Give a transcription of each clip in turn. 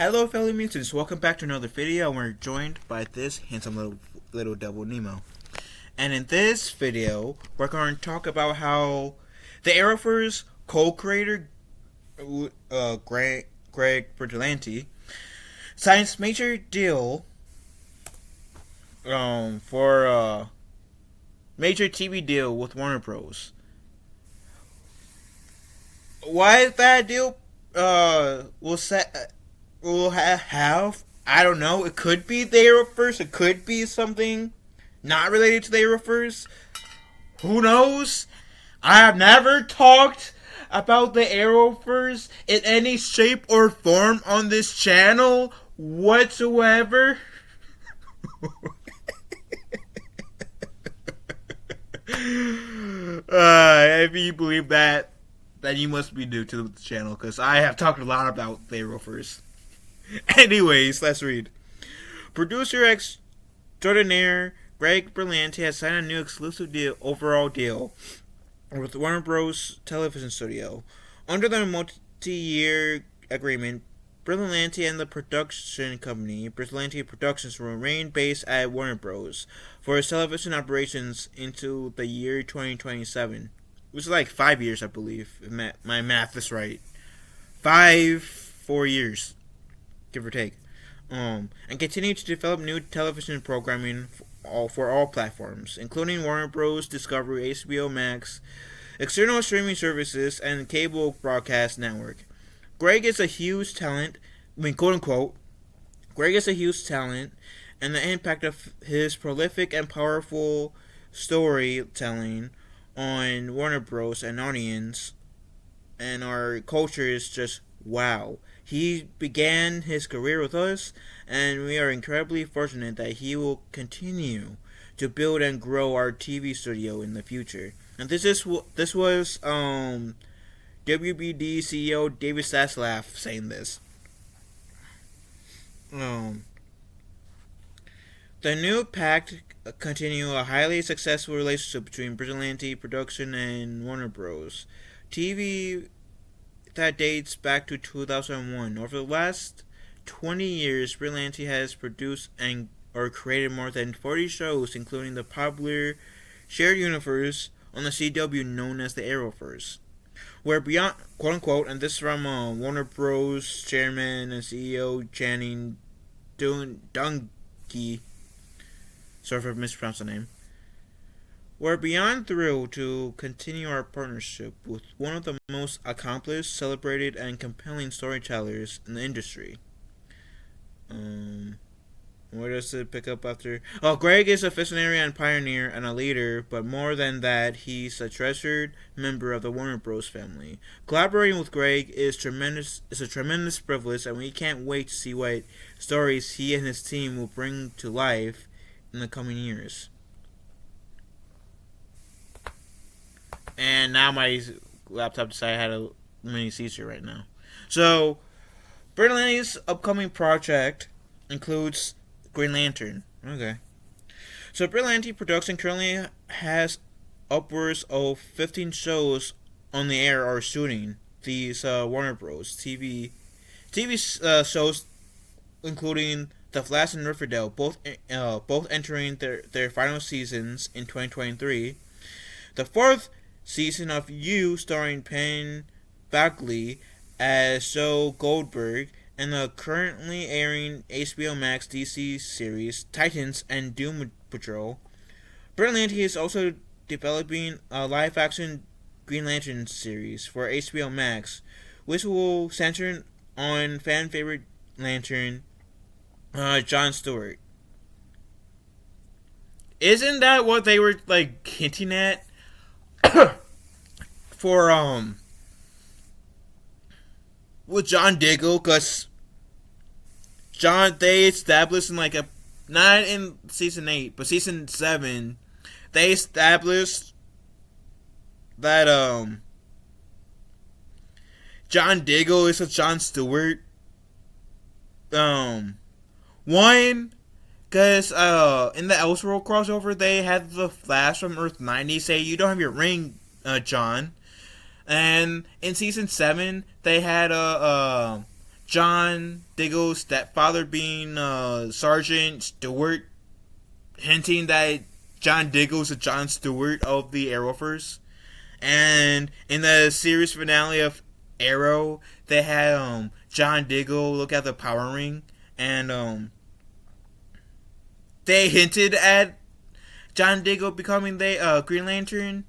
Hello fellow mutants, welcome back to another video, and we're joined by this handsome little devil Nemo. And in this video, we're going to talk about how the Arrowverse co-creator Greg Berlanti signs major deal for a major TV deal with Warner Bros. Why that deal will have, I don't know, it could be the Arrowverse, it could be something not related to the Arrowverse, who knows. I have never talked about the Arrowverse in any shape or form on this channel whatsoever. If you believe that, then you must be new to the channel, because I have talked a lot about the Arrowverse. Anyways, let's read. Producer extraordinaire Greg Berlanti has signed a new exclusive overall deal with Warner Bros. Television Studio. Under the multi-year agreement, Berlanti and the production company, Berlanti Productions, will remain based at Warner Bros. For its television operations into the year 2027. Which is like 5 years, I believe, if my math is right. 4 years. Give or take, and continue to develop new television programming for all platforms, including Warner Bros. Discovery, HBO Max, external streaming services, and cable broadcast network. Greg is a huge talent, quote unquote. Greg is a huge talent, and the impact of his prolific and powerful storytelling on Warner Bros. And audience and our culture is just wow. He began his career with us, and we are incredibly fortunate that he will continue to build and grow our TV studio in the future. And this was WBD CEO David Zaslav saying this. The new pact continue a highly successful relationship between Berlanti Production and Warner Bros. TV that dates back to 2001. Over the last 20 years, Berlanti has produced or created more than 40 shows, including the popular shared universe on the CW known as the Arrowverse. Where beyond, quote unquote, and this is from Warner Bros. Chairman and CEO Channing Dungey. Sorry if I mispronounced the name. We're beyond thrilled to continue our partnership with one of the most accomplished, celebrated, and compelling storytellers in the industry. Where does it pick up after? Oh, Greg is a visionary and pioneer and a leader, but more than that, he's a treasured member of the Warner Bros. Family. Collaborating with Greg is a tremendous privilege, and we can't wait to see what stories he and his team will bring to life in the coming years. And now my laptop decided I had a mini seizure right now. So, Berlanti's upcoming project includes Green Lantern. Okay. So, Berlanti Production currently has upwards of 15 shows on the air or shooting these Warner Bros. TV shows, including The Flash and Riverdale, both entering their final seasons in 2023. The fourth season of You, starring Penn Badgley as Joe Goldberg, and the currently airing HBO Max DC series Titans and Doom Patrol. Berlanti is also developing a live-action Green Lantern series for HBO Max, which will center on fan-favorite Lantern John Stewart. Isn't that what they were hinting at? For with John Diggle, because they established in not in season 8 but season 7, they established that John Diggle is a John Stewart. One, because in the Elseworld crossover, they had the Flash from Earth 90 say, "You don't have your ring, John." And in season 7, they had John Diggle's stepfather being Sergeant Stewart, hinting that John Diggle's a John Stewart of the Arrowverse. And in the series finale of Arrow, they had John Diggle look at the power ring, and they hinted at John Diggle becoming the Green Lantern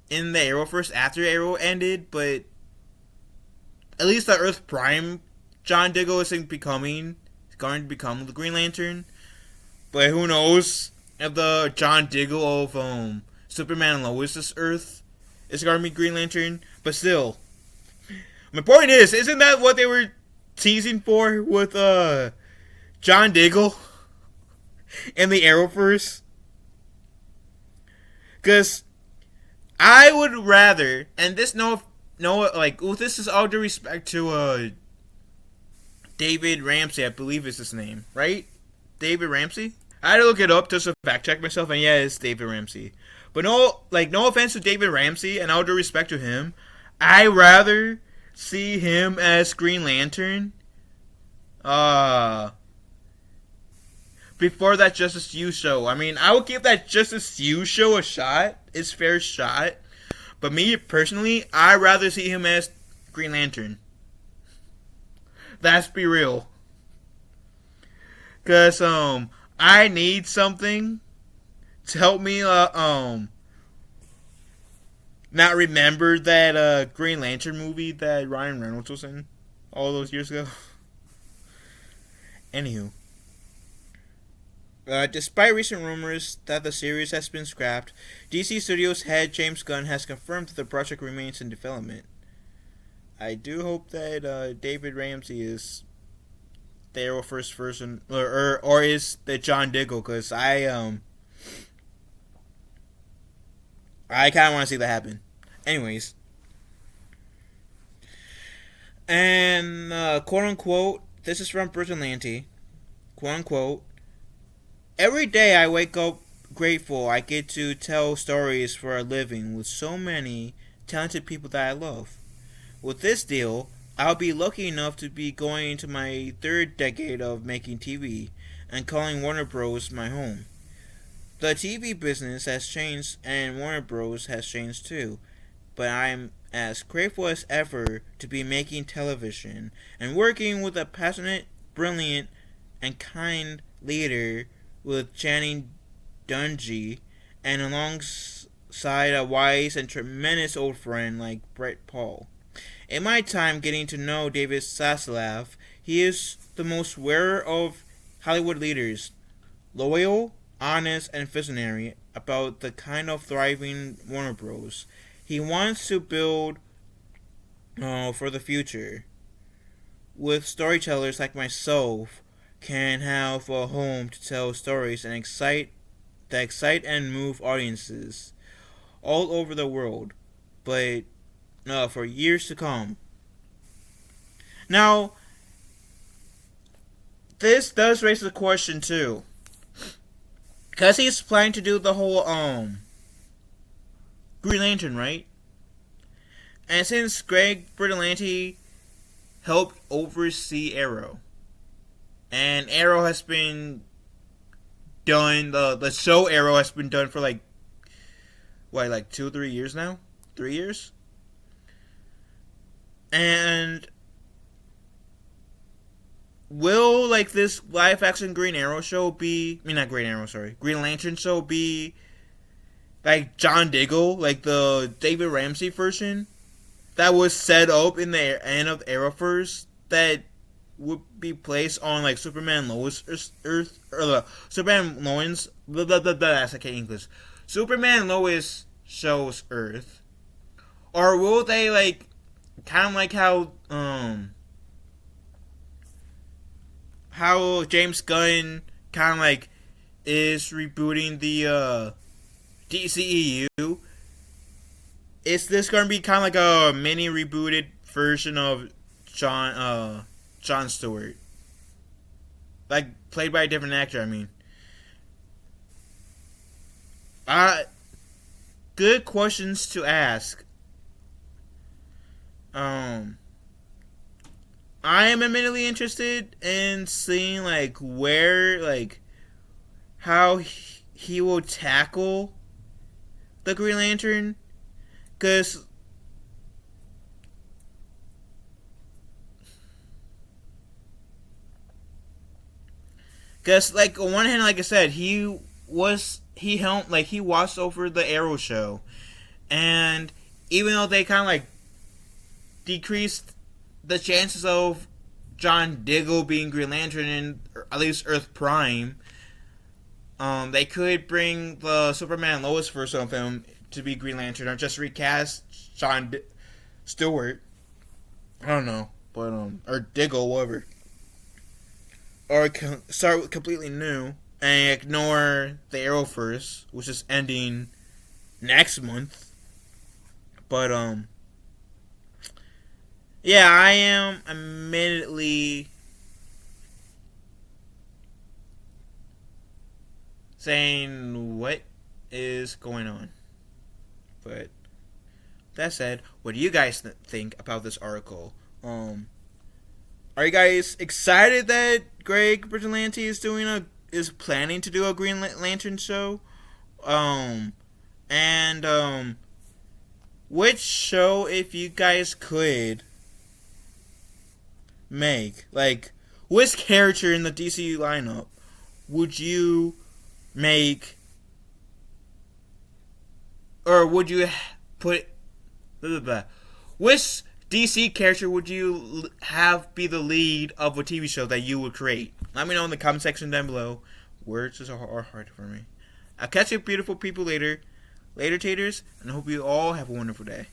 in the Arrowverse after Arrow ended, but at least the Earth Prime John Diggle isn't going to become the Green Lantern. But who knows if the John Diggle of Superman and Lois's Earth is going to be Green Lantern. But still, my point is, isn't that what they were teasing for with John Diggle in the Arrowverse? Because I would rather, and this this is all due respect to David Ramsey, I believe is his name, right? David Ramsey? I had to look it up just to fact check myself, and yeah, it's David Ramsey. But no offense to David Ramsey, and all due respect to him, I rather see him as Green Lantern before that Justice U show. I mean, I would give that Justice U show a shot, its fair shot. But me, personally, I'd rather see him as Green Lantern. Let's be real. Because, I need something to help me, not remember that, Green Lantern movie that Ryan Reynolds was in all those years ago. Anywho. Despite recent rumors that the series has been scrapped, DC Studios head James Gunn has confirmed that the project remains in development. I do hope that David Ramsey is the Arrowverse version, or is the John Diggle, because I kind of want to see that happen. Anyways, and quote unquote, this is from Belanti, quote unquote. Every day I wake up grateful I get to tell stories for a living with so many talented people that I love. With this deal, I'll be lucky enough to be going into my third decade of making TV and calling Warner Bros. My home. The TV business has changed and Warner Bros. Has changed too, but I'm as grateful as ever to be making television and working with a passionate, brilliant, and kind leader with Channing Dungey, and alongside a wise and tremendous old friend like Brett Paul. In my time getting to know David Zaslav, he is the most rare of Hollywood leaders, loyal, honest, and visionary about the kind of thriving Warner Bros. He wants to build for the future, with storytellers like myself can have a home to tell stories and excite and move audiences all over the world, but for years to come. Now, this does raise the question too, because he's planning to do the whole Green Lantern, right? And since Greg Berlanti helped oversee Arrow, and Arrow has been done, the show Arrow has been done for like 2 or 3 years now? 3 years? And will this live action Green Arrow show be, not Green Arrow, sorry, Green Lantern show be like John Diggle, like the David Ramsey version that was set up in the end of Arrowverse that would be placed on Superman Lois Earth, or Superman Lois, I can't English. Superman Lois shows Earth, or will they kind of like how James Gunn kind of is rebooting the DCEU? Is this going to be kind of like a mini rebooted version of John Stewart, played by a different actor? I mean, good questions to ask. I am admittedly interested in seeing like where like how he will tackle the Green Lantern, because like on one hand, like I said, he helped, like he watched over the Arrow show, and even though they kind of like decreased the chances of John Diggle being Green Lantern in at least Earth Prime, they could bring the Superman Lois version of him to be Green Lantern, or just recast Stewart. I don't know, but or Diggle, whatever, or start completely new and ignore the Arrowverse, which is ending next month. But yeah, I am admittedly saying what is going on. But that said, what do you guys think about this article? Are you guys excited that Greg Berlanti is planning to do a Green Lantern show? Um, and which show, if you guys could make, like, which character in the DC lineup would you make, or would you put, blah, blah, blah. Which DC character would you have be the lead of a TV show that you would create? Let me know in the comment section down below. Words are hard for me. I'll catch you beautiful people later. Later, taters, and I hope you all have a wonderful day.